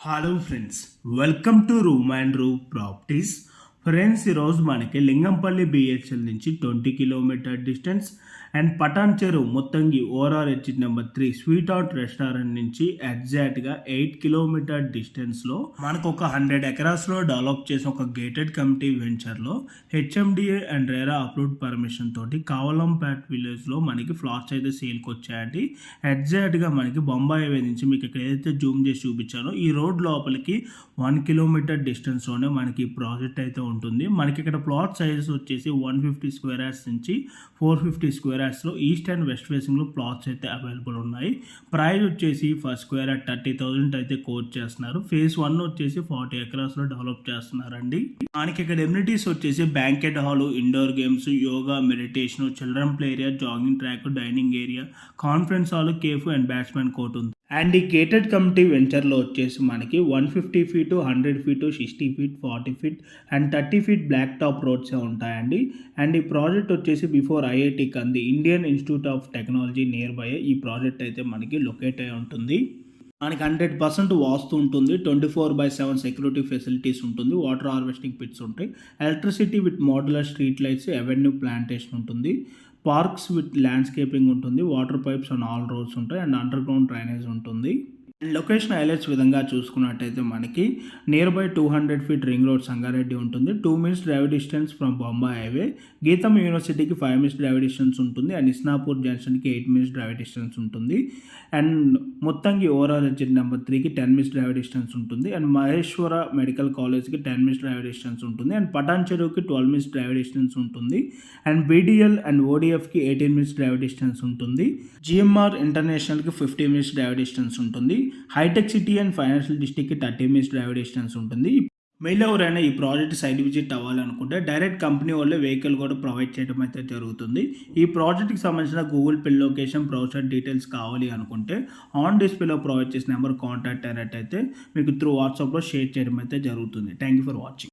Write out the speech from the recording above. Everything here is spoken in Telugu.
Hello friends, welcome to room and room properties. Friends, ఈరోజు మనకి లింగంపల్లి బిహెచ్ఎల్ నుంచి 20 kilometre distance and Patan Cheruvu మొత్తంగి ORR exit number 3 sweet out restaurant నుంచి ఎగ్జాక్ట్గా 8 కిలోమీటర్ డిస్టెన్స్లో మనకు ఒక 100 ఎకరాస్లో డెవలప్ చేసిన ఒక గేటెడ్ కమిటీ వెంచర్లో HMDA and RERA approved permission తోటి కావలంపేట్ విలేజ్లో మనకి ఫ్లాట్స్ అయితే సేల్కి వచ్చాయండి. ఎగ్జాక్ట్గా మనకి బొంబాయి హైవే నుంచి మీకు ఇక్కడ ఏదైతే జూమ్ చేసి చూపించానో ఈ రోడ్ లోపలికి 1 కిలోమీటర్ డిస్టెన్స్లోనే మనకి ప్రాజెక్ట్ అయితే ఉంటుంది. మనకి ఇక్కడ ప్లాట్ సైజెస్ వచ్చేసి 150 స్క్వేర్ యార్డ్స్ నుంచి 450 స్క్వేర్ యార్డ్స్లో ఈస్ట్ అండ్ వెస్ట్ ఫేసింగ్లో ప్లాట్స్ అయితే అవైలబుల్ ఉన్నాయి. ప్రైస్ వచ్చేసి ఫర్ స్క్వేర్ యార్డ్ 30,000 అయితే కోట్ చేస్తున్నారు. ఫేజ్ 1 వచ్చేసి 40 ఎకరాస్లో డెవలప్ చేస్తున్నారండి. మనకి ఇక్కడ ఎమ్యూనిటీస్ వచ్చేసి banquet hall, indoor games, yoga, meditation, children play area, jogging track, dining area, conference hall, cafe and badminton court ఉంది. అండ్ ఈ గేటెడ్ కమిటీ వెంచర్లో వచ్చేసి మనకి 150 feet, 100 feet, 60 feet, 40 feet and 30 feet black top రోడ్సే ఉంటాయండి. అండ్ ఈ ప్రాజెక్ట్ వచ్చేసి before IIT Kandi Indian Institute of Technology near by ఈ ప్రాజెక్ట్ అయితే మనకి లొకేట్ అయి ఉంటుంది. మనకి 100% వాస్తు ఉంటుంది. 24/7 సెక్యూరిటీ ఫెసిలిటీస్ ఉంటుంది. వాటర్ హార్వెస్టింగ్ పిట్స్ ఉంటాయి. Electricity with modular street lights, avenue plantation ఉంటుంది. పార్క్స్ విత్ ల్యాండ్స్కేపింగ్ ఉంటుంది. Water pipes on all roads ఉంటాయి అండ్ అండర్ గ్రౌండ్ డ్రైనేజ్ ఉంటుంది. లొకేషన్ హైలైట్స్ విధంగా చూసుకున్నట్టయితే మనకి near by 200 feet ring road Sangareddy ఉంటుంది. 2 minutes drive distance from Bombay highway. Gitam యూనివర్సిటీకి 5 మినిట్స్ డ్రైవ్ డిస్టెన్స్ ఉంటుంది. అండ్ ఇస్నాపూర్ జంక్షన్కి 8 మినిట్స్ డ్రైవ్ డిస్టెన్స్ ఉంటుంది. అండ్ మొత్తంకి ఓవరాల్ ఎగ్జిట్ నెంబర్ 3కి 10 మినిట్స్ డ్రైవ్ డిస్టెన్స్ ఉంటుంది. అండ్ మహేశ్వర మెడికల్ కాలేజ్కి 10 మినిట్స్ డ్రైవ్ డిస్టెన్స్ ఉంటుంది. అండ్ పటాన్ చెరువుకి 12 మినిట్స్ డ్రైవ్ డిస్టెన్స్ ఉంటుంది. అండ్ బీడీఎల్ అండ్ ఓడిఎఫ్కి 18 మినిట్స్ డ్రైవ్ డిస్టెన్స్ ఉంటుంది. జిఎంఆర్ ఇంటర్నేషనల్కి 50 మినిట్స్ డ్రైవ్ డిస్టెన్స్ ఉంటుంది. హైటెక్ సిటీ అండ్ ఫైనాన్షియల్ డిస్ట్రిక్ట్కి 30 మినిట్స్ డ్రైవ్ డిస్టెన్స్ ఉంటుంది. మీలో ఎవరైనా ఈ ప్రాజెక్ట్ సైట్ విజిట్ అవ్వాలనుకుంటే డైరెక్ట్ కంపెనీ వాళ్ళే వెహికల్ కూడా ప్రొవైడ్ చేయడం అయితే జరుగుతుంది. ఈ ప్రాజెక్ట్కి సంబంధించిన Google pay location, brochure details కావాలి అనుకుంటే ఆన్ డిస్ప్లేలో ప్రొవైడ్ చేసిన నెంబర్ కాంటాక్ట్ అయినట్టయితే మీకు త్రూ వాట్సాప్లో షేర్ చేయడం అయితే జరుగుతుంది. Thank you for watching.